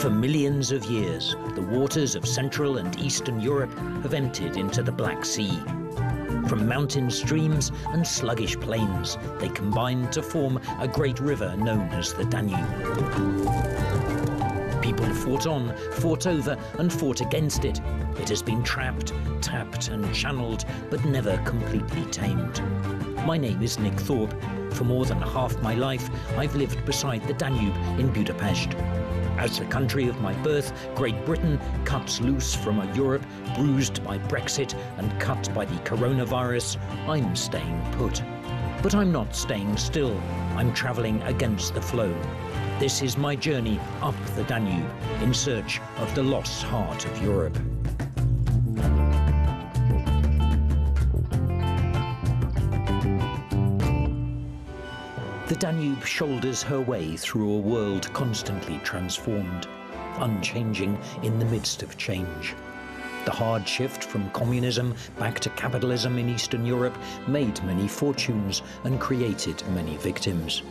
For millions of years, the waters of Central and Eastern Europe have emptied into the Black Sea. From mountain streams and sluggish plains, they combine to form a great river known as the Danube. People fought on, fought over, and fought against it. It has been trapped, tapped, and channeled, but never completely tamed. My name is Nick Thorpe. For more than half my life, I've lived beside the Danube in Budapest. As the country of my birth, Great Britain cuts loose from a Europe bruised by Brexit and cut by the coronavirus, I'm staying put. But I'm not staying still. I'm travelling against the flow. This is my journey up the Danube in search of the lost heart of Europe. The Danube shoulders her way through a world constantly transformed, unchanging in the midst of change. The hard shift from communism back to capitalism in Eastern Europe made many fortunes and created many victims.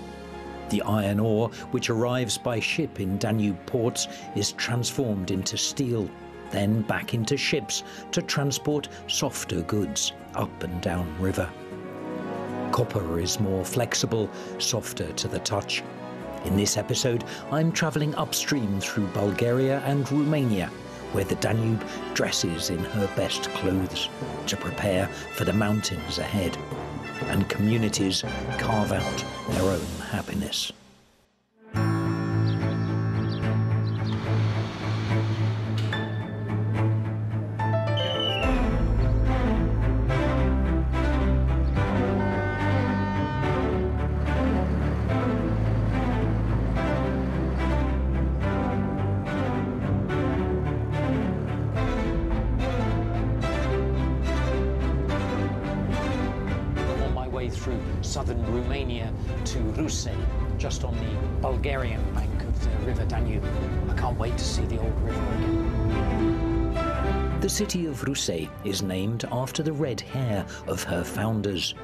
The iron ore, which arrives by ship in Danube ports, is transformed into steel, then back into ships to transport softer goods up and down river. Copper is more flexible, softer to the touch. In this episode, I'm travelling upstream through Bulgaria and Romania, where the Danube dresses in her best clothes to prepare for the mountains ahead, and communities carve out their own happiness. Through southern Romania to Russe, just on the Bulgarian bank of the River Danube. I can't wait to see the old river again. The city of Russe is named after the red hair of her founders.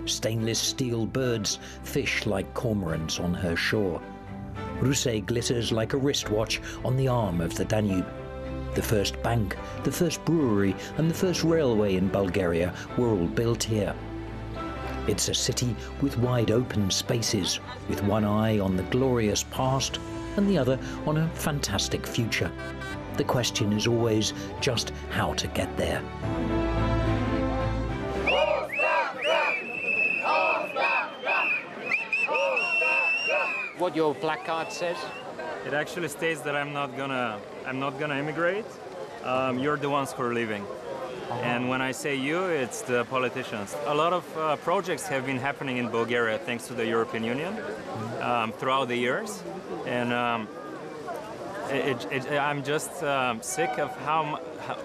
Stainless steel birds fish like cormorants on her shore. Russe glitters like a wristwatch on the arm of the Danube. The first bank, the first brewery, and the first railway in Bulgaria were all built here. It's a city with wide open spaces, with one eye on the glorious past and the other on a fantastic future. The question is always just how to get there. What your placard says? It actually states that I'm not gonna immigrate. You're the ones who are leaving. And when I say you, it's the politicians. A lot of projects have been happening in Bulgaria thanks to the European Union throughout the years. And I'm just sick of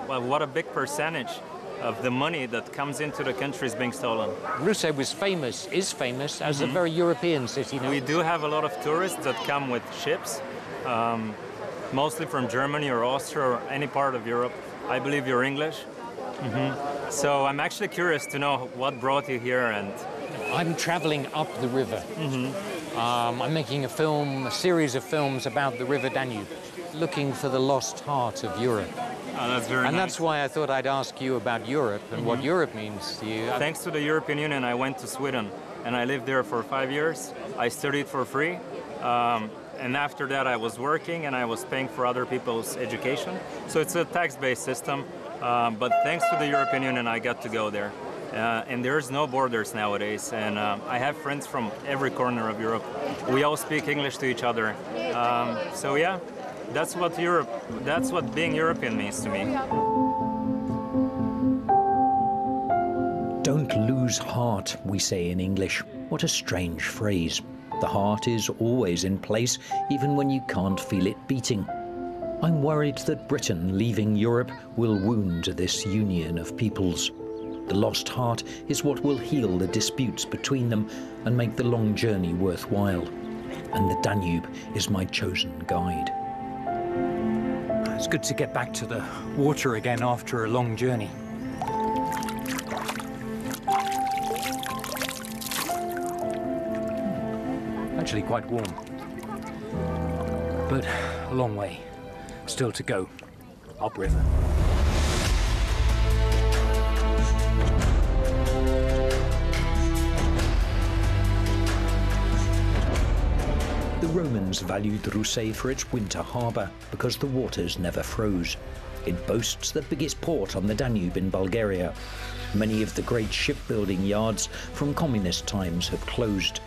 what a big percentage of the money that comes into the country is being stolen. Russe is famous as a very European city now. We do have a lot of tourists that come with ships, mostly from Germany or Austria or any part of Europe. I believe you're English. So I'm actually curious to know what brought you here. And I'm traveling up the river. I'm making a series of films about the River Danube, looking for the lost heart of Europe. Oh, that's very nice. That's why I thought I'd ask you about Europe and what Europe means to you. Thanks to the European Union, I went to Sweden and I lived there for 5 years. I studied for free. And after that, I was working and I was paying for other people's education. So it's a tax-based system. But thanks to the European Union, I got to go there. And there's no borders nowadays. And I have friends from every corner of Europe. We all speak English to each other. So yeah, that's what being European means to me. Don't lose heart, we say in English. What a strange phrase. The heart is always in place, even when you can't feel it beating. I'm worried that Britain leaving Europe will wound this union of peoples. The lost heart is what will heal the disputes between them and make the long journey worthwhile. And the Danube is my chosen guide. It's good to get back to the water again after a long journey. Actually quite warm, but a long way Still to go, upriver. The Romans valued Russet for its winter harbour because the waters never froze. It boasts the biggest port on the Danube in Bulgaria. Many of the great shipbuilding yards from communist times have closed.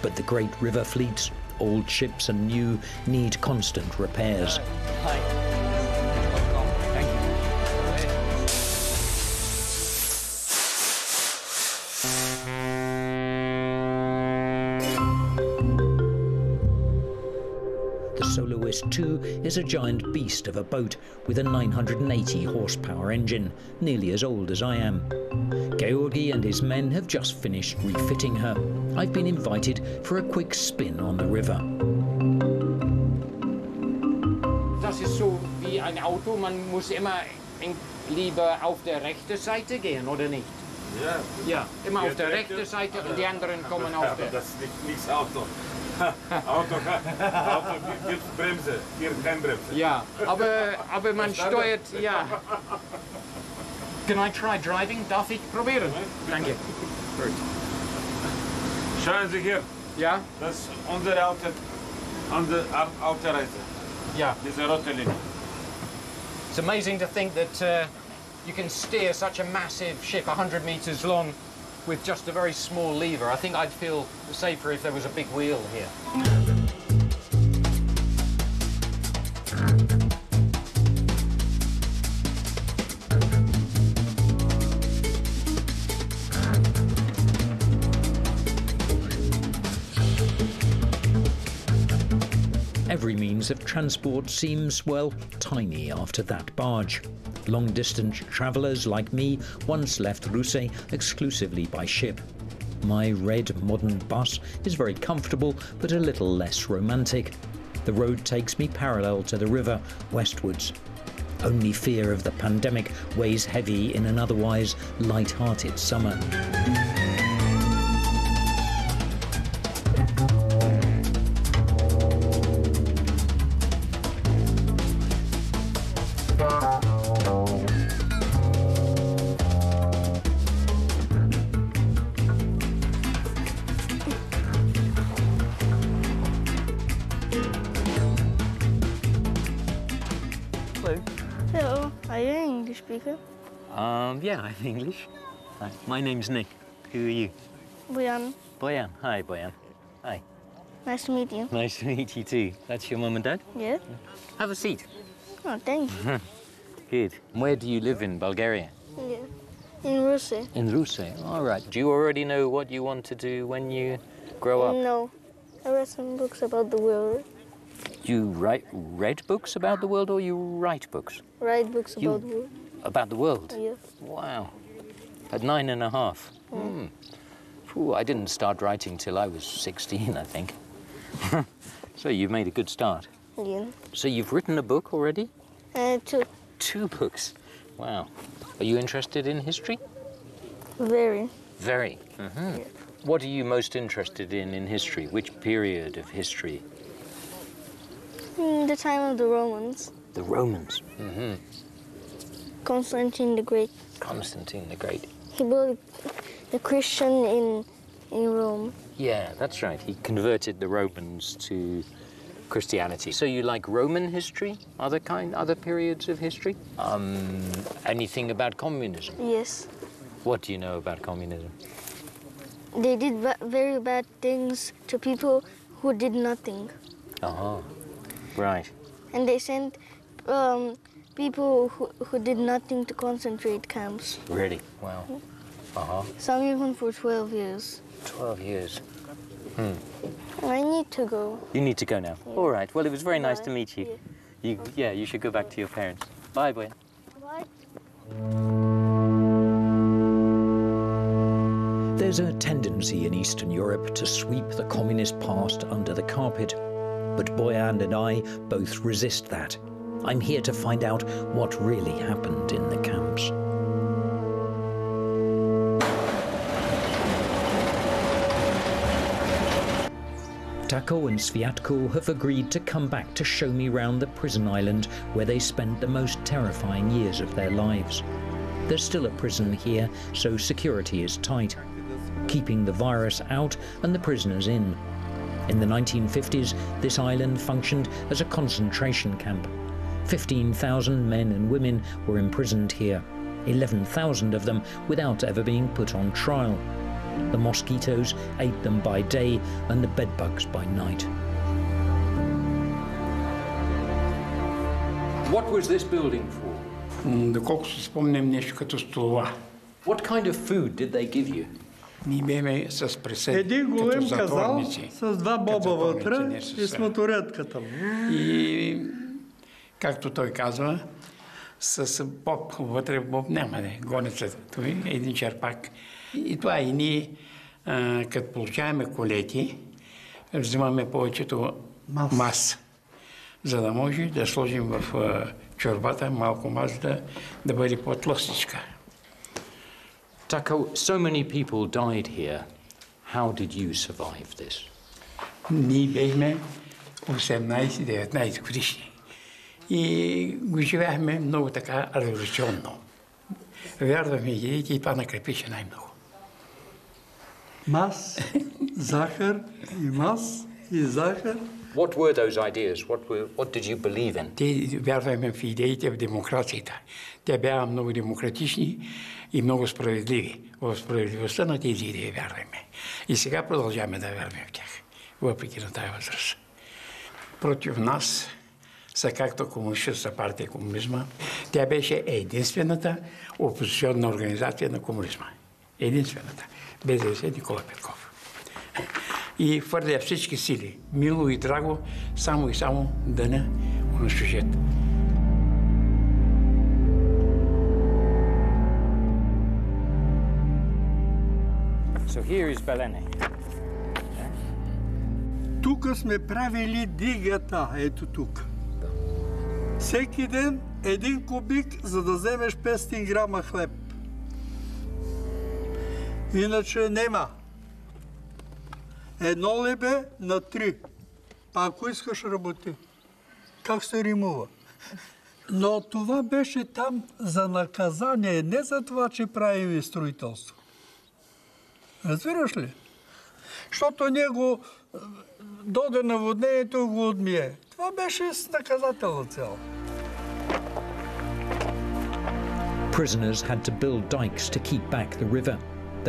But the great river fleets, old ships and new, need constant repairs. Hi. Welcome. Thank you. The Soloist 2 is a giant beast of a boat with a 980 horsepower engine, nearly as old as I am. Georgi and his men have just finished refitting her. I've been invited for a quick spin on the river. Das ist so wie ein Auto, man muss immer lieber auf der rechten Seite gehen, oder nicht? Ja. Ja, immer auf der rechten Seite und die anderen kommen auf der. Das ist nichts Auto. Auto gibt Bremse, hier keine Bremse. Ja, aber man steuert, ja. Can I try driving? Darf ich probieren? Danke. Gut. Schauen Sie hier, Ja? das ist unsere Autoreise. Ja. Diese rote Linie. It's amazing to think that you can steer such a massive ship, 100 meters long, with just a very small lever. I think I'd feel safer if there was a big wheel here. Every means of transport seems, well, tiny after that barge. Long-distance travellers like me once left Russet exclusively by ship. My red modern bus is very comfortable, but a little less romantic. The road takes me parallel to the river, westwards. Only fear of the pandemic weighs heavy in an otherwise light-hearted summer. Hello, are you an English speaker? Yeah, I'm English. Hi. My name's Nick. Who are you? Boyan, Boyan. Hi, Boyan. Hi. nice to meet you. Nice to meet you too. That's your mum and dad? Yeah? Have a seat. Oh, thank you. Good. Where do you live in Bulgaria? Yeah. In Russia? In Russet. All right. Do you already know what you want to do when you grow up? No. I read some books about the world. You read books about the world, or you write books Write books You- about the world. about the world? Yeah. Wow. At 9.5. Phew, I didn't start writing till I was 16, I think. So you've made a good start. Yeah. So you've written a book already? Two. 2 books. Wow. Are you interested in history? Very. Very. Yeah. What are you most interested in history? Which period of history? The time of the Romans. The Romans. Constantine the Great. Constantine the Great. He built the Christian in Rome. Yeah, that's right. He converted the Romans to Christianity. So you like Roman history? Other periods of history? Anything about communism? Yes. What do you know about communism? They did very bad things to people who did nothing. Right. And they sent people who did nothing to concentrate camps. Really? Wow. Some even for 12 years. 12 years. I need to go. You need to go now. All right. Well, it was very nice Bye. to meet you. Yeah. You should go back to your parents. Bye, boy. Bye. There's a tendency in Eastern Europe to sweep the communist past under the carpet. But Boyan and I both resist that. I'm here to find out what really happened in the camps. Tako and Sviatko have agreed to come back to show me round the prison island where they spent the most terrifying years of their lives. There's still a prison here, so security is tight, keeping the virus out and the prisoners in. In the 1950s, this island functioned as a concentration camp. 15,000 men and women were imprisoned here, 11,000 of them without ever being put on trial. The mosquitoes ate them by day and the bedbugs by night. What was this building for? Доколко си спомням, нещо като столова. What kind of food did they give you? Ние бяхме с преседи, Един голем като казал затворници. с два боба вътре и смоторедката му. И, както той казва, с боб вътре, боб няма да гонецата. Той един черпак. И това и ние, като получаваме колети, взимаме повечето маса, за да може да сложим в чорбата малко маса да бъде по-тлъстичка. Tako, so many people died here. How did you survive this? Ние бяхме 18-19 годишни и го живеехме много така революционно. Вярваме и това накрепише най-много. Мас, захар и мас и захар. What were those ideas? What did you believe in? Те вярваме в идеите в демокрацията. Те бяха много демократични и много справедливи. В справедливостта на тези идеи вярваме. И сега продължаваме да вярваме в тях, въпреки на тази възраст. Против нас са както Комунистическа партия комунизма. Тя беше единствената опозиционна организация на комунизма. Единствената. Без Никола Петков. И хвърля всички сили, мило и драго, само и само да не унищожат. So here is Belene. Тук сме правили дигата, ето тук. Всеки ден 1 кубик, за да вземеш 500 грама хлеб. Иначе нема. 1 лебе на 3. Ако искаш, работи. Как се римува? Но това беше там за наказание, не за това, че правим строителство. Разбираш ли? Защото него доде наводнението го отмие. Това беше с наказателна цел. Prisoners had to build dikes to keep back the river.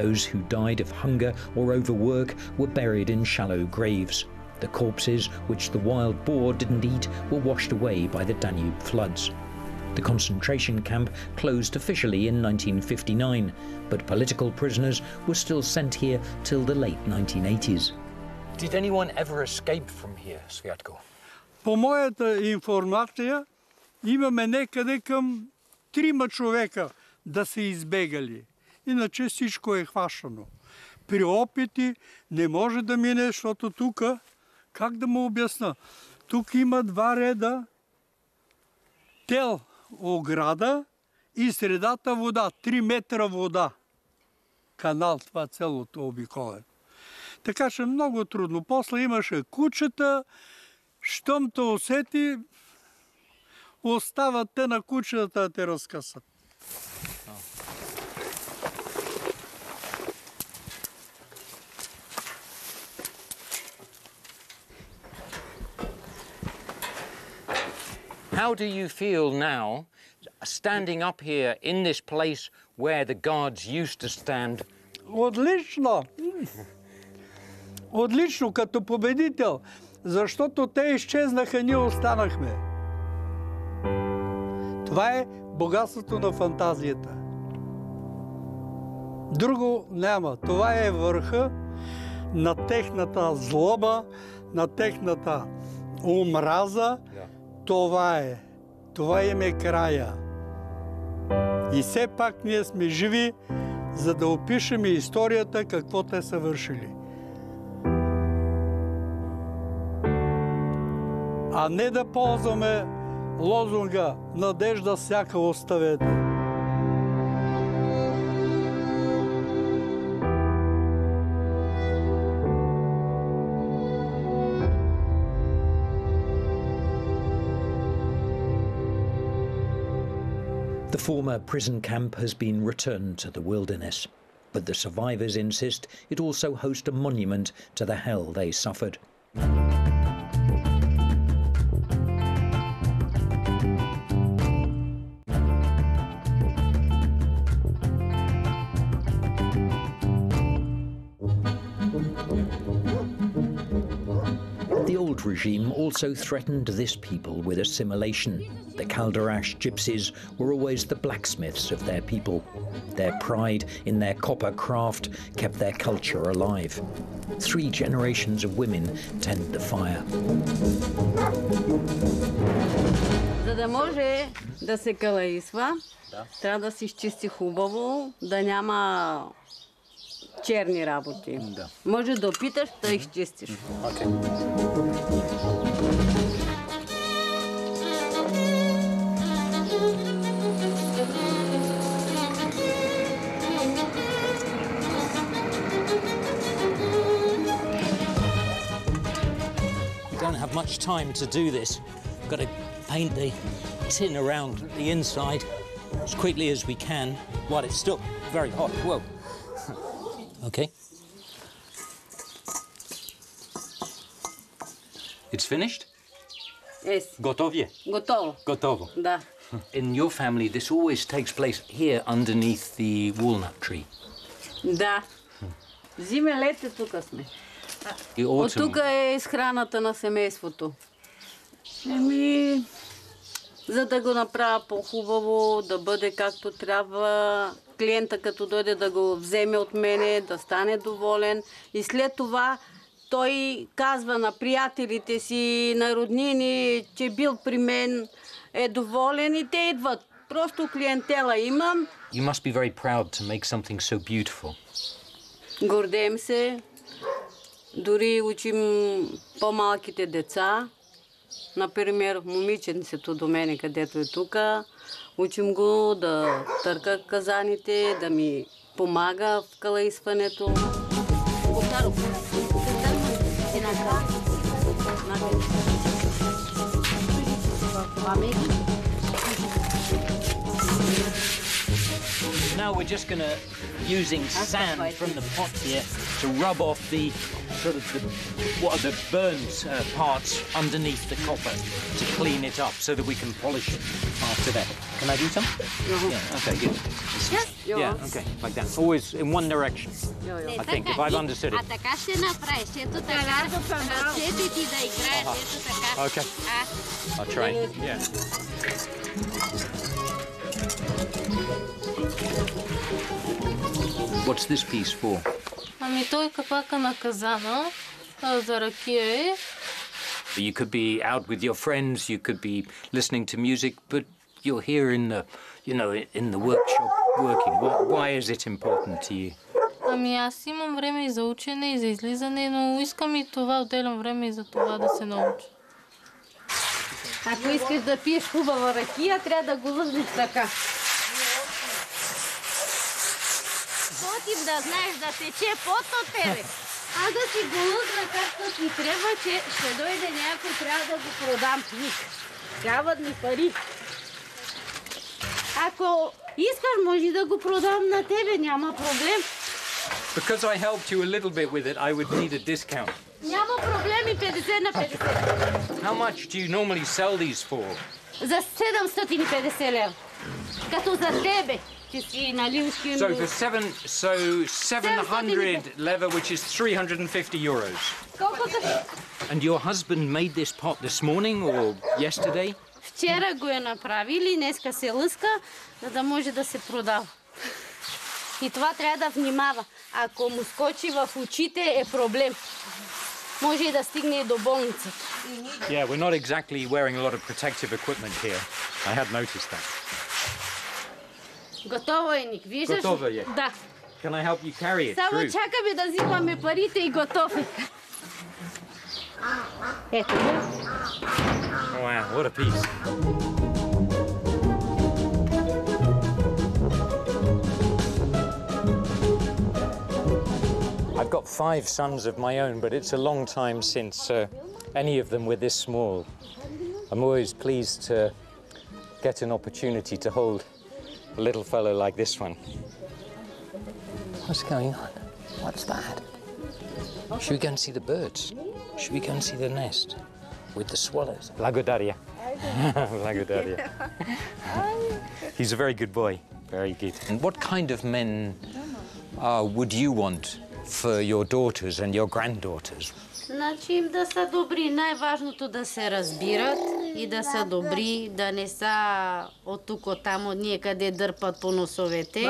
Those who died of hunger or overwork were buried in shallow graves. The corpses, which the wild boar didn't eat, were washed away by the Danube floods. The concentration camp closed officially in 1959, but political prisoners were still sent here till the late 1980s. Did anyone ever escape from here, Sviatko? По моята информация имаме некъде към 3 човека да са избегали. Иначе всичко е хващано. При опити не може да мине, защото тук, как да му обясна, тук има 2 реда тел, ограда и средата вода, 3 метра вода. Канал, това цялото обиколен. Така че много трудно. После имаше кучета, щом те усети, остават те на кучета да те разкъсат. How do you feel now, standing up here in this place where the guards used to stand? Отлично! Отлично, като победител, защото те изчезнаха, ние останахме. Това е богатството на фантазията. Друго няма. Това е върха на техната злоба, на техната омраза. Това е. Това им е края. И все пак ние сме живи, за да опишем историята, какво те са вършили. А не да ползваме лозунга "Надежда всяка оставете". The former prison camp has been returned to the wilderness, but the survivors insist it also hosts a monument to the hell they suffered. The old regime also threatened this people with assimilation. The Kalderash gypsies were always the blacksmiths of their people. Their pride in their copper craft kept their culture alive. 3 generations of women tend the fire. За да може да се калаисва, трябва да се изчисти хубаво, да няма черни работи. Може да опиташ да изчистиш. We don't have much time to do this. We've got to paint the tin around the inside as quickly as we can while it's still very hot. Whoa. Okay. It's finished? Yes. Готове? Готово. Готово. Да. In your family, this always takes place here underneath the walnut tree. Да. Зиме, лете, тук сме. The От autumn. тук е изхраната на семейството. За да го направя по-хубаво, да бъде както трябва, клиента като дойде да го вземе от мене, да стане доволен. И след това той казва на приятелите си, на роднини, че бил при мен, е доволен и те идват. Просто клиентела имам. You must be very proud to make something so beautiful. Гордеем се. Дори учим по-малките деца. Например, момиченцето до мене, където е тук. Учим го да търка казаните, да ми помага в калаисването. Now we're just gonna using sand from the pot here to rub off the sort of what are the burnt parts underneath the copper to clean it up so that we can polish it after that. Can I do some? Yeah. Okay. Good. Yes. Yeah. Okay. Like that. Always in one direction. I think if I've understood it. А така ще направиш. Ето така. Ръцете ти да играят. Ето така. Okay. I'll try. Yeah. What's this piece for? Ами той е капака на казана за ракия е. You could be out with your friends, you could be listening to music, but you're here in the, in the workshop working. Why is it important to you? Ами аз имам време и за учене, и за излизане, но искам и това, отделям време и за това да се науча. Ако искаш да пиеш хубава ракия, трябва да го лъзнеш така. Потим да знаеш да тече пот от тебе. А да си го лъзна както ти трябва, че ще дойде някой, трябва да го продам. Трябват ми пари. Ако искаш, може да го продам на тебе, няма проблем. Because I helped you a little bit with it, I would need a discount. Няма проблеми, 50 на 50. How much do you normally sell these for? За 750 лева. Като за тебе. So for 700 leva, which is 350 euros. And your husband made this pot this morning or yesterday? Вчера го е направили, днеска се лъска, за да може да се продава. И това трябва да внимава. Ако му скочи в очите, е проблем. Може и да стигне и до болницата. Yeah, we're not exactly wearing a lot of protective equipment here. I had noticed that. Готово е, Ник. Виждаш? Готово е? Да. Can I help you carry it Само through? чакаме да взимаме парите и готов е. Ето. Wow, what a piece. I've got 5 sons of my own, but it's a long time since any of them were this small. I'm always pleased to get an opportunity to hold a little fellow like this one. What's going on? What's that? Should we go and see the birds? Should we go and see the nest with the swallows? Blagodaria. Blagodaria. He's a very good boy. Very good. And what kind of men would you want for your daughters and your granddaughters? Значи им да са добри. Най-важното да се разбират и да са добри, да не са от тук, от там, от ние къде дърпат по носовете.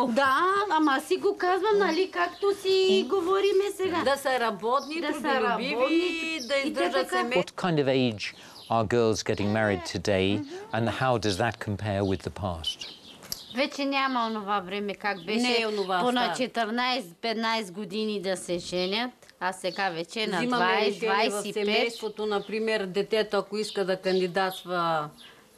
Да, ама си го казвам, нали, както си говориме сега. Да са работни, трудолюбиви, да издържат семейство. What kind of age are girls getting married today and how does that compare with the past? Вече няма онова време, как беше по на 14-15 години да се женят, а сега вече на 20-25. В семейството, например, детето, ако иска да кандидатства,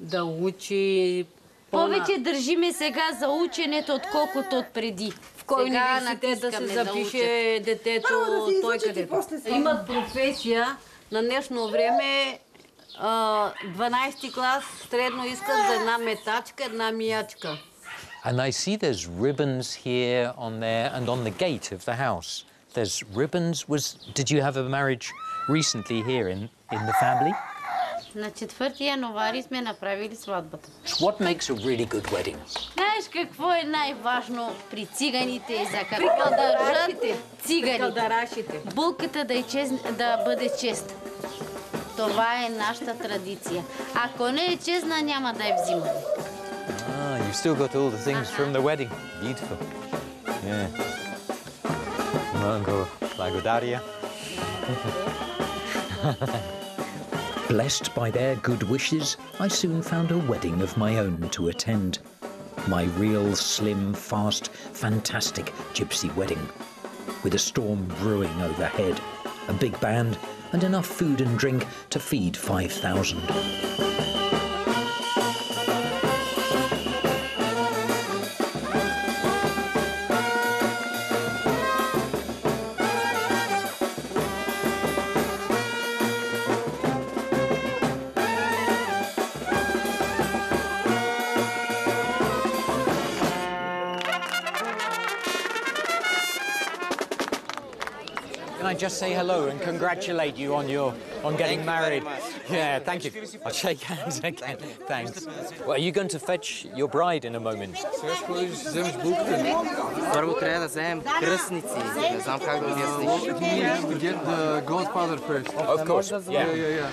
да учи... Повече държиме сега за ученето, отколкото от преди. В кой университет да се запише детето, той където. Имат професия, на днешно време 12 клас средно искат за една метачка, една миячка. And I see there's ribbons here on there and on the gate of the house. There's ribbons. Did you have a marriage recently here in the family? На 4 януари сме направили сватбата. What makes a really good wedding? Знаеш какво е най-важно при циганите и за какво държат циганите? Булката да бъде честа. Това е нашата традиция. Ако не е честна, няма да я взимаме. You've still got all the things from the wedding. Beautiful. Yeah. Mango, Blagodaria. Blessed by their good wishes, I soon found a wedding of my own to attend. My real, slim, fast, fantastic gypsy wedding. With a storm brewing overhead, a big band, and enough food and drink to feed 5,000. Can I just say hello and congratulate you on getting married? Yeah, thank you. I'll shake hands again. Thanks. Well, are you going to fetch your bride in a moment? Първо трябва да вземем кръстници. Не знам как да обясниш. Get the godfather first. Of course. Yeah.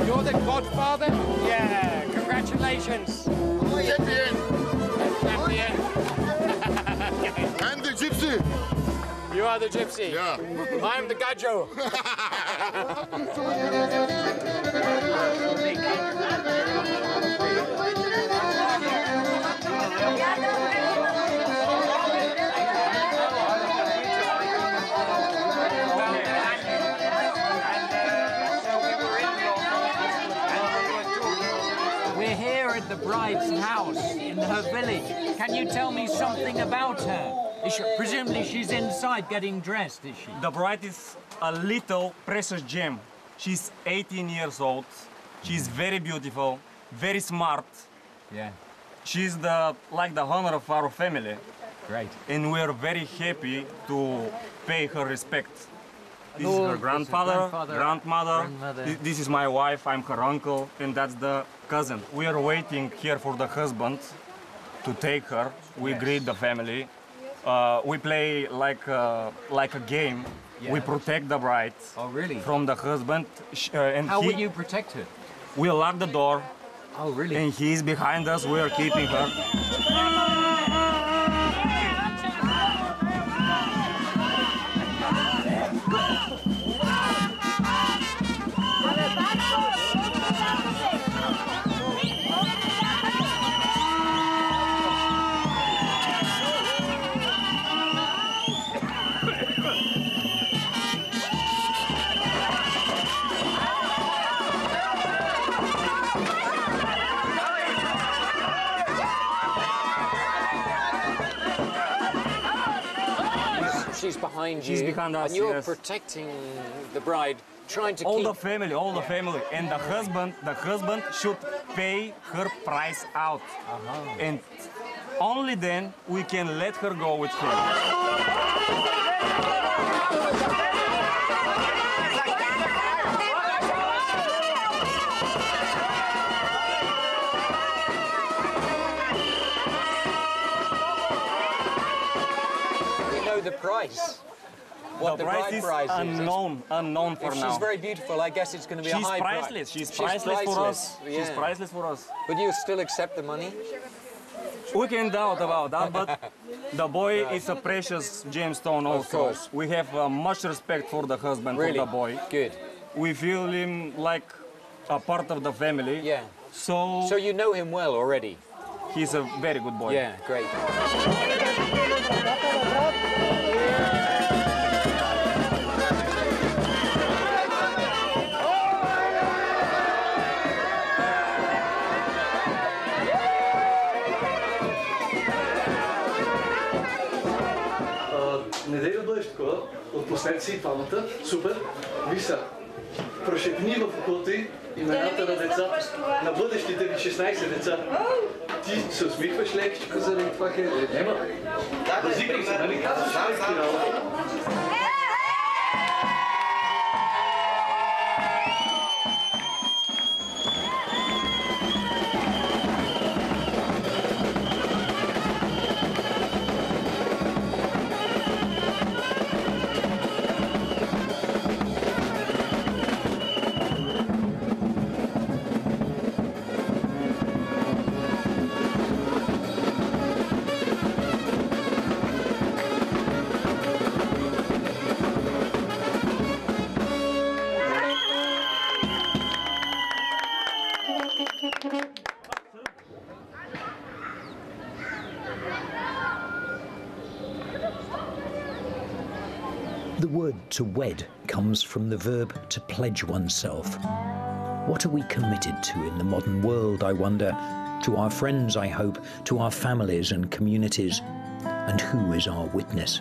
You're the godfather? Yeah, congratulations. Champion. Champion. I'm the gypsy. You are the gypsy? Yeah. I'm the gajo. We're here at the bride's house in her village. Can you tell me something about her? Presumably she's inside getting dressed, is she? The bride is a little precious gem. She's 18 years old. She's very beautiful, very smart. Yeah. She's like the honor of our family. Great. And we're very happy to pay her respect. This is her grandfather, grandmother. This is my wife, I'm her uncle, and that's the cousin. We are waiting here for the husband to take her. We greet the family. We play like a game. Yeah. We protect the bride from the husband. How will you protect her? We lock the door. Oh, really? And he's behind us. We are keeping her. she's behind She's you. behind us, and you're yes. protecting the bride, trying to all keep... the family, and the husband should pay her price out, and only then we can let her go with him. We know the price. What the price bride is price unknown for if now. she's very beautiful, I guess it's going to be a high price. She's priceless for us. Yeah. She's priceless for us. But you still accept the money? We can doubt about that, but the boy is a precious gemstone also. Of course. We have much respect for the husband, Really? for the boy. Good. We feel him like a part of the family. Yeah. So you know him well already? He's a very good boy. Yeah, great. Неделя бъдеш такова, от последици и двамата, супер. Виж са, прошепни в окото й имената на децата, на бъдещите ви 16 деца. Ти се усмихваш лекичко заради това хеде. Нема. Базикай се, нали казваш леки работа. The word to wed comes from the verb to pledge oneself. What are we committed to in the modern world, I wonder? To our friends, I hope, to our families and communities. And who is our witness?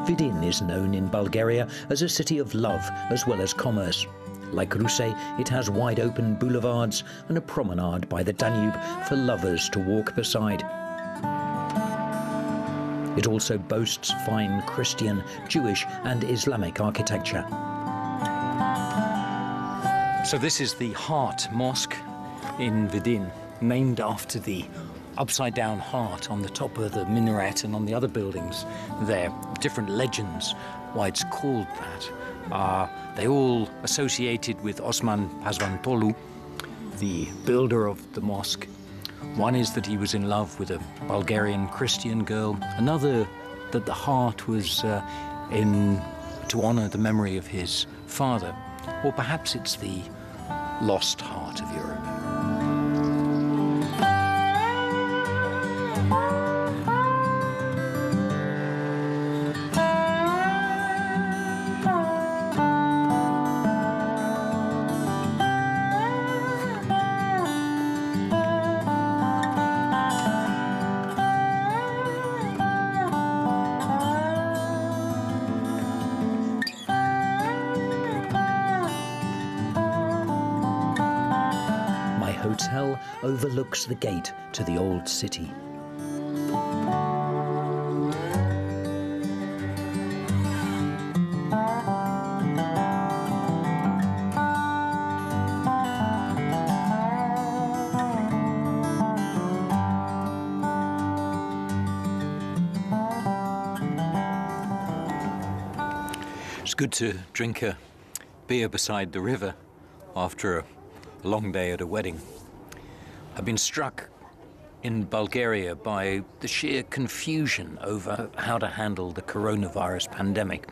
Vidin is known in Bulgaria as a city of love as well as commerce. Like Russe, it has wide-open boulevards and a promenade by the Danube for lovers to walk beside. It also boasts fine Christian, Jewish and Islamic architecture. So this is the Heart Mosque in Vidin, named after the upside-down heart on the top of the minaret and on the other buildings there. Different legends why it's called that. They all associated with Osman Pasvantolu, the builder of the mosque. One is that he was in love with a Bulgarian Christian girl. Another, that the heart was to honor the memory of his father. Or perhaps it's the lost heart of Europe. Hotel overlooks the gate to the old city. It's good to drink a beer beside the river after a long day at a wedding. I've been struck in Bulgaria by the sheer confusion over how to handle the coronavirus pandemic.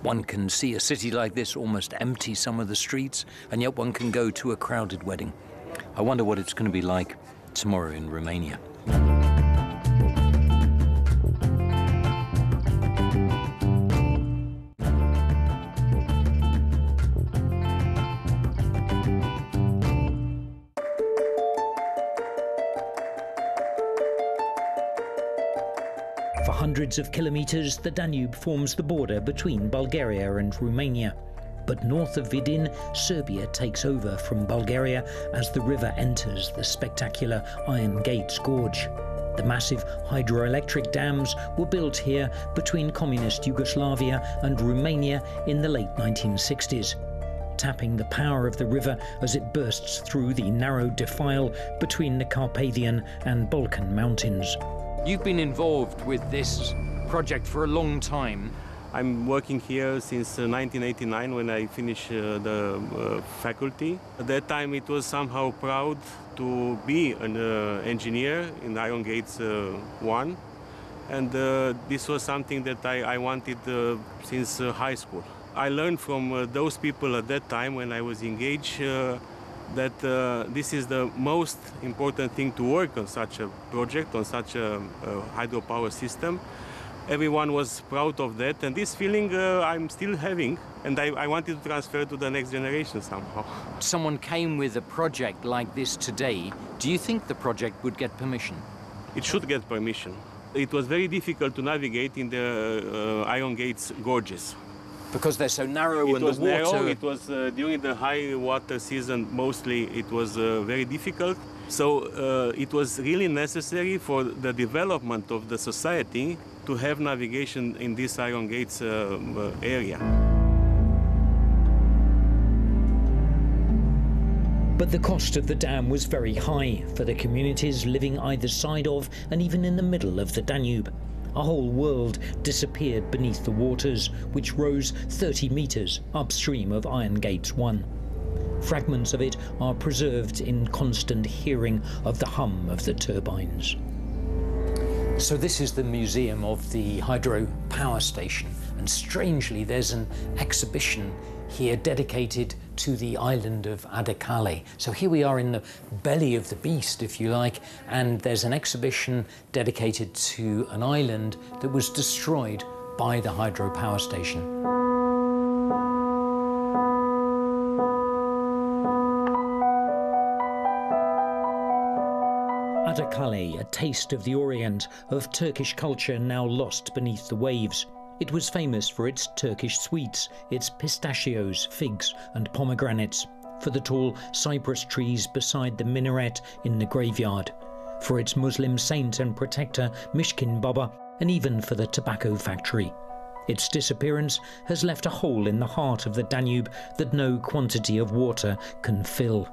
One can see a city like this almost empty some of the streets, and yet one can go to a crowded wedding. I wonder what it's going to be like tomorrow in Romania. For hundreds of kilometers, the Danube forms the border between Bulgaria and Romania. But north of Vidin, Serbia takes over from Bulgaria as the river enters the spectacular Iron Gates Gorge. The massive hydroelectric dams were built here between communist Yugoslavia and Romania in the late 1960s, tapping the power of the river as it bursts through the narrow defile between the Carpathian and Balkan mountains. You've been involved with this project for a long time. I'm working here since 1989 when I finished the faculty. At that time it was somehow proud to be an engineer in Iron Gates 1, and this was something that I wanted since high school. I learned from those people at that time when I was engaged that this is the most important thing to work on such a project, on such a hydropower system. Everyone was proud of that, and this feeling I'm still having, and I wanted to transfer to the next generation somehow. Someone came with a project like this today. Do you think the project would get permission? It should get permission. It was very difficult to navigate in the Iron Gates gorges. Because they're so narrow and the water... Narrow. It was during the high water season, mostly it was very difficult. So it was really necessary for the development of the society to have navigation in this Iron Gates area. But the cost of the dam was very high for the communities living either side of and even in the middle of the Danube. A whole world disappeared beneath the waters, which rose 30 meters upstream of Iron Gates 1. Fragments of it are preserved in constant hearing of the hum of the turbines. So this is the museum of the hydro power station, and strangely there's an exhibition here dedicated to the island of Adakale. So here we are in the belly of the beast, if you like, and there's an exhibition dedicated to an island that was destroyed by the hydro power station. Adakale, a taste of the Orient, of Turkish culture now lost beneath the waves. It was famous for its Turkish sweets, its pistachios, figs and pomegranates, for the tall cypress trees beside the minaret in the graveyard, for its Muslim saint and protector Mishkin Baba, and even for the tobacco factory. Its disappearance has left a hole in the heart of the Danube that no quantity of water can fill.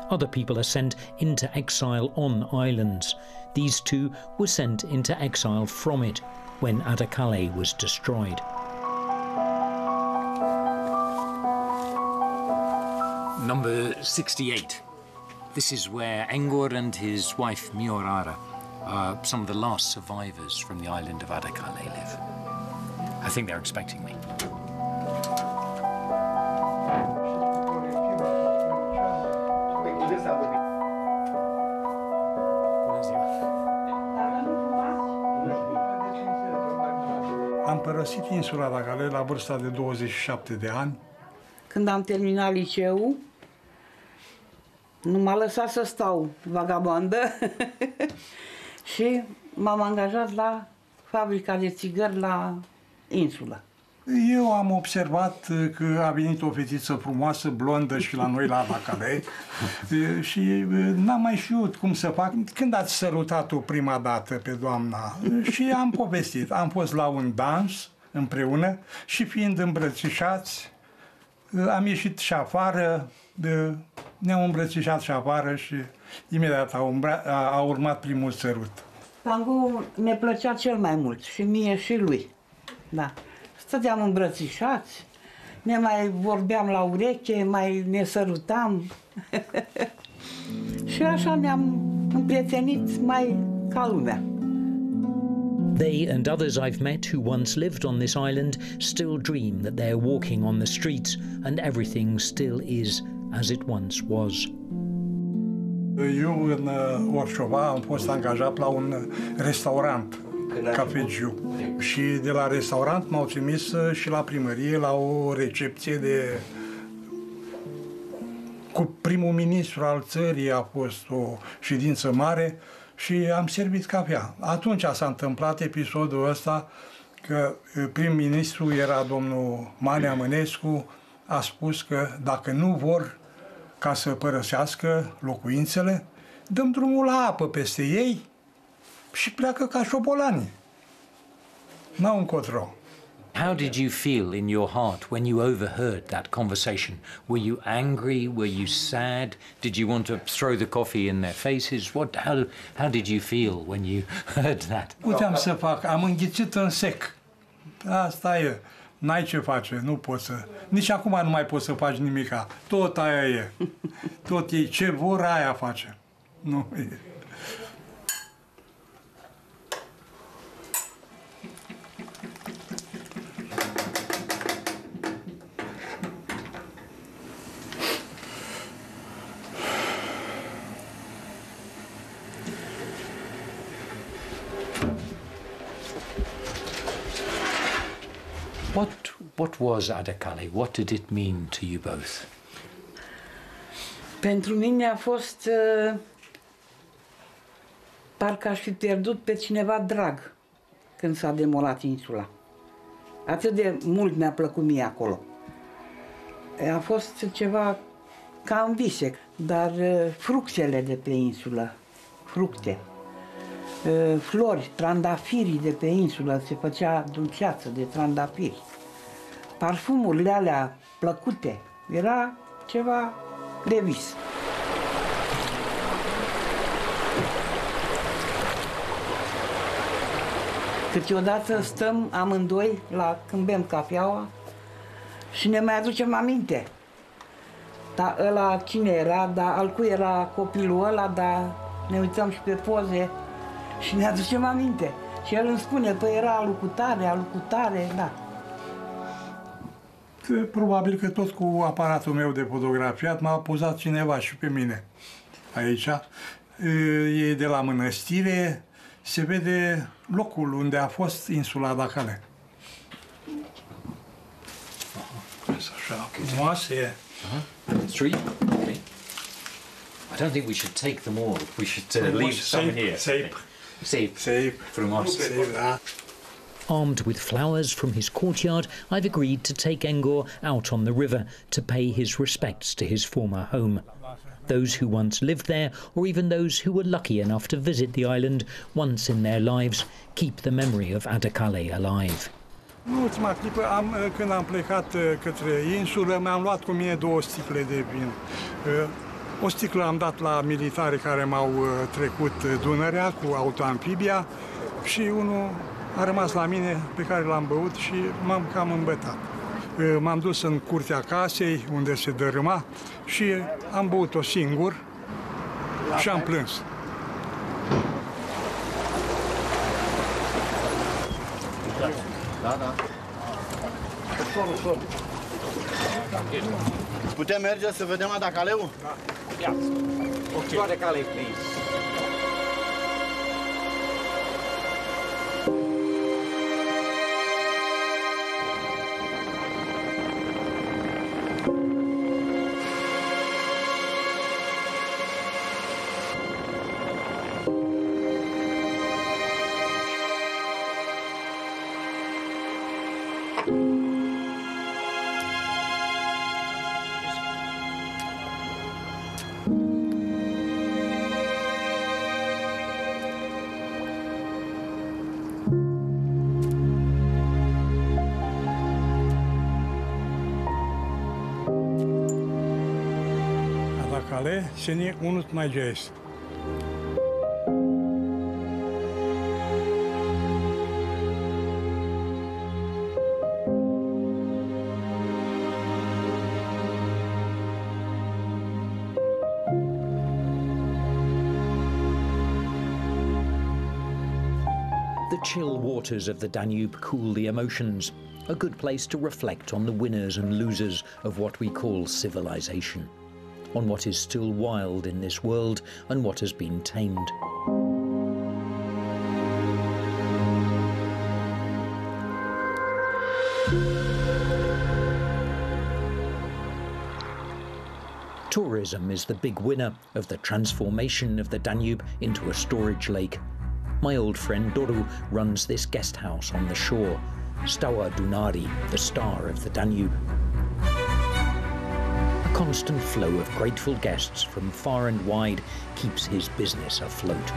Other people are sent into exile on islands. These two were sent into exile from it when Adakale was destroyed. Number 68. This is where Engur and his wife Miorara are some of the last survivors from the island of Adakale live. I think they're expecting me. Am părăsit insula Adakale la vârsta de 27 de ani. Când am terminat liceul, nu m-a lăsat să stau vagabondă și m-am angajat la fabrica de țigări la insulă. Eu am observat că a venit o fetiță frumoasă, blondă și la noi la Adakale și n-am mai știut cum să fac. Când ați sărutat-o prima dată pe doamna? Și am povestit. Am fost la un dans împreună și fiind îmbrățișați, am ieșit și afară, ne-am îmbrățișat și afară și imediat a urmat primul sărut. Tango ne plăcea cel mai mult și mie și lui. Da. Stăteam îmbrățișați, ne mai vorbeam la ureche, mai ne sărutam și așa ne-am împrietenit mai ca lumea. They and others I've met who once lived on this island still dream that they're walking on the streets and everything still is as it once was. Eu în Orșova am fost angajat la un restaurant, cafegiu. Și de la restaurant m-au trimis și la primărie la o recepție cu primul ministru al țării. A fost o ședință mare și am servit cafea. Atunci s-a întâmplat episodul ăsta că prim-ministru era domnul Manea Mănescu, a spus că dacă nu vor ca să părăsească locuințele, dăm drumul la apă peste ei și pleacă ca șobolanii. N-au încotro. How did you feel in your heart when you overheard that conversation? Were you angry? Were you sad? Did you want to throw the coffee in their faces? How did you feel when you heard that? Puteam să fac, am înghițit în sec. Asta e. N-ai ce face, nu poți să... Nici acum nu mai poți să faci nimica. Tot aia e. Tot ei ce vor, aia face. Nu e. What was Adakale? What did it mean to you both? Pentru mine a fost parcă aș fi pierdut pe cineva drag când s-a demolat insula. Atât de mult mi-a plăcut mie acolo. A fost ceva ca în vise, dar fructele de pe insulă, fructe, flori, trandafirii de pe insulă, se făcea dulceață de trandafiri. Parfumurile alea plăcute, era ceva de vis. Câteodată stăm amândoi când bem cafeaua și ne mai aducem aminte. Dar ăla cine era, dar al cui era copilul ăla, dar ne uităm și pe poze și ne aducem aminte. Și el îmi spune, păi era alucutare, da. Probabil că tot cu aparatul meu de fotografiat m-a pozat cineva și pe mine aici. E de la mănăstire, se vede locul unde a fost insula Adakale. Așa, frumoasă e. 3? Okay. I don't think we should take them all. We should leave some here. Save. Frumos. Armed with flowers from his courtyard, I've agreed to take Engor out on the river to pay his respects to his former home. Those who once lived there, or even those who were lucky enough to visit the island once in their lives, keep the memory of Adakale alive. În ultima clipă, când am plecat către insulă, mi-am luat cu mine 2 sticle de vin. O sticlă am dat la militari care m-au trecut Dunărea cu autoamfibia și unul a rămas la mine, pe care l-am băut și m-am cam îmbătat. M-am dus în curtea casei, unde se dărâma, și am băut-o singur și am plâns. Da. Putem merge să vedem Adakale-ul? Da. Yeah. Okay. Adakale, please. Adakale seni unutmayacağız. The chill waters of the Danube cool the emotions, a good place to reflect on the winners and losers of what we call civilization, on what is still wild in this world and what has been tamed. Tourism is the big winner of the transformation of the Danube into a storage lake. My old friend Doru runs this guest house on the shore, Steaua Dunării, the star of the Danube. A constant flow of grateful guests from far and wide keeps his business afloat.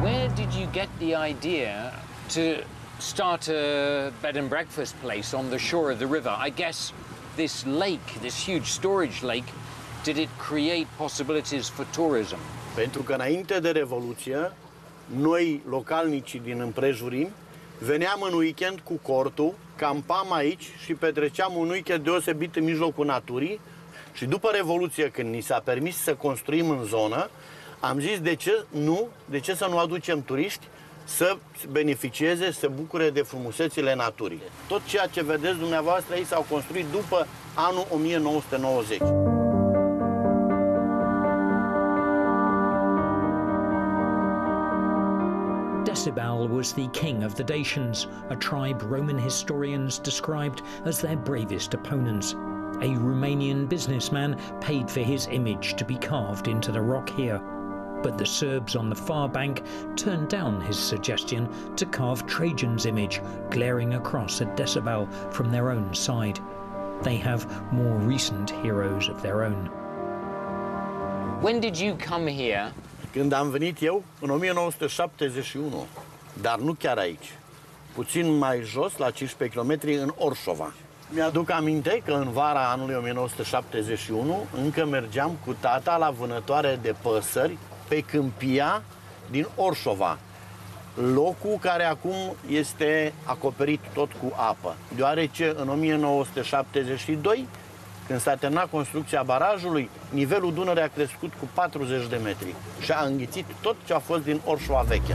Where did you get the idea to start a bed and breakfast place on the shore of the river? I guess this lake, this huge storage lake, did it create possibilities for tourism? Pentru că înainte de Revoluție, noi, localnicii din împrejurim, veneam în weekend cu cortul, campam aici și petreceam un weekend deosebit în mijlocul naturii. Și după Revoluție, când ni s-a permis să construim în zonă, am zis de ce să nu aducem turiști să beneficieze, să bucure de frumusețile naturii. Tot ceea ce vedeți dumneavoastră aici s-au construit după anul 1990. Decibel was the king of the Dacians, a tribe Roman historians described as their bravest opponents. A Romanian businessman paid for his image to be carved into the rock here. But the Serbs on the far bank turned down his suggestion to carve Trajan's image, glaring across at Decibel from their own side. They have more recent heroes of their own. When did you come here? Când am venit eu, în 1971, dar nu chiar aici. Puțin mai jos, la 15 km, în Orșova. Mi-aduc aminte că în vara anului 1971 încă mergeam cu tata la vânătoare de păsări pe câmpia din Orșova, locul care acum este acoperit tot cu apă, deoarece în 1972, când s-a terminat construcția barajului, nivelul Dunării a crescut cu 40 de metri și a înghițit tot ce a fost din Orșova veche.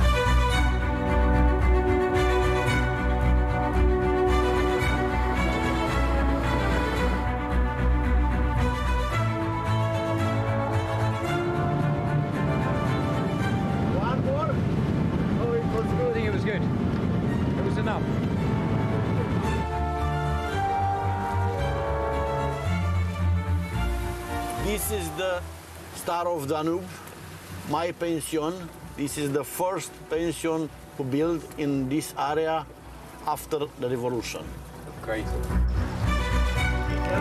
This is the Star of Danube, my pension. This is the first pension to build in this area after the revolution. Great.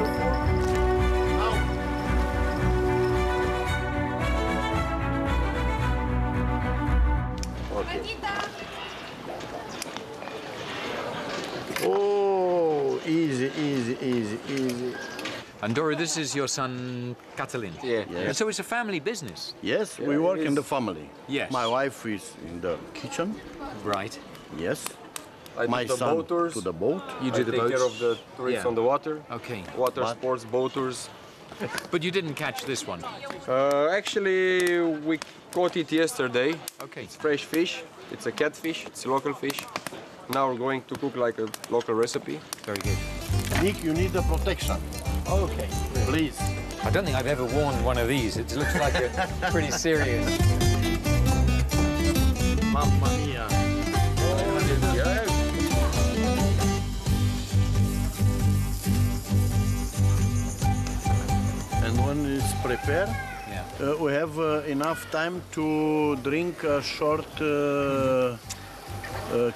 Okay. Oh, easy, easy, easy, easy. And Dora, this is your son, Catalin. Yeah. Yes. And so it's a family business. Yes, we work in the family. Yes. My wife is in the kitchen. Right. Yes. I My do the son boat tours. to the boat. You do the take boats? care of the tourists on the water. Okay. Water sports, boat tours. But you didn't catch this one? Actually, we caught it yesterday. Okay. It's fresh fish. It's a catfish. It's a local fish. Now we're going to cook like a local recipe. Very good. Nick, you need the protection. Okay. Please. I don't think I've ever worn one of these. It looks like a pretty serious. Mamma mia. And when it's prepared, we have enough time to drink a short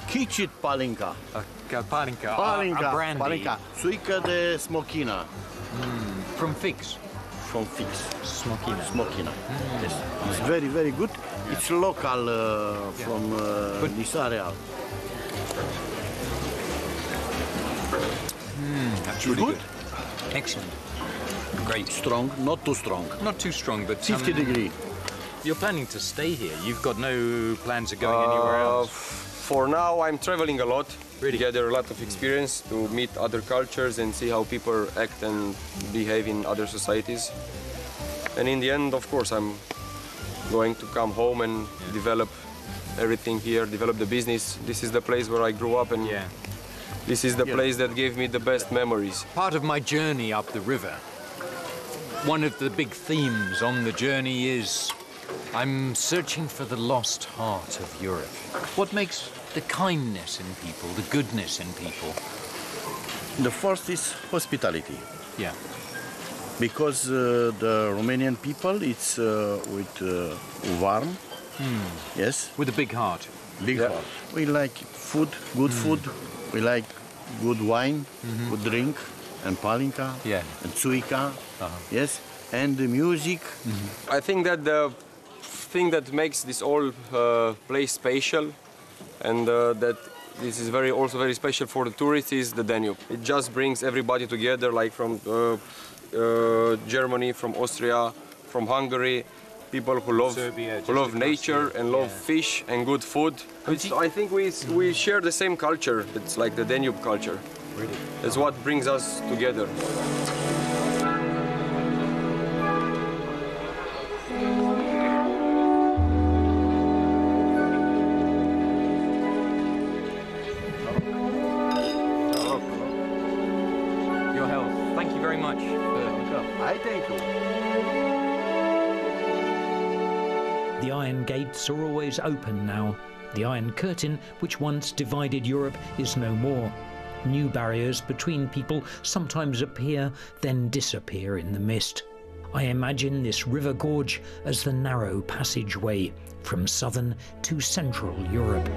Kicsit palinka. Palinka. Palinka. A brandy. Palinka. Suică de smochina. From figs. From figs. Smochina. Smochina. Yes. It's very, very good. It's local from this area. That's really good. Excellent. Great. Strong, not too strong. Not too strong, but 50 degree. You're planning to stay here. You've got no plans of going anywhere else. For now, I'm traveling a lot. Really gather a lot of experience to meet other cultures and see how people act and behave in other societies. And in the end, of course, I'm going to come home and develop everything here, develop the business. This is the place where I grew up, and this is the place that gave me the best memories. Part of my journey up the river, one of the big themes on the journey is I'm searching for the lost heart of Europe. What makes the kindness in people, the goodness in people? The first is hospitality. Yeah. Because the Romanian people, it's with warm. Yes. With a big heart. Big heart. We like food, good food. We like good wine, good drink, and palinka, and tsuika. Yes. And the music. I think that the thing that makes this whole place special, and that this is also very special for the tourists, is the Danube. It just brings everybody together, like from Germany, from Austria, from Hungary, people who love Serbia, who love nature and love fish and good food. I think we share the same culture. It's like the Danube culture. Really? It's what brings us together. The iron gates are always open now. The Iron Curtain, which once divided Europe, is no more. New barriers between people sometimes appear, then disappear in the mist. I imagine this river gorge as the narrow passageway from southern to central Europe.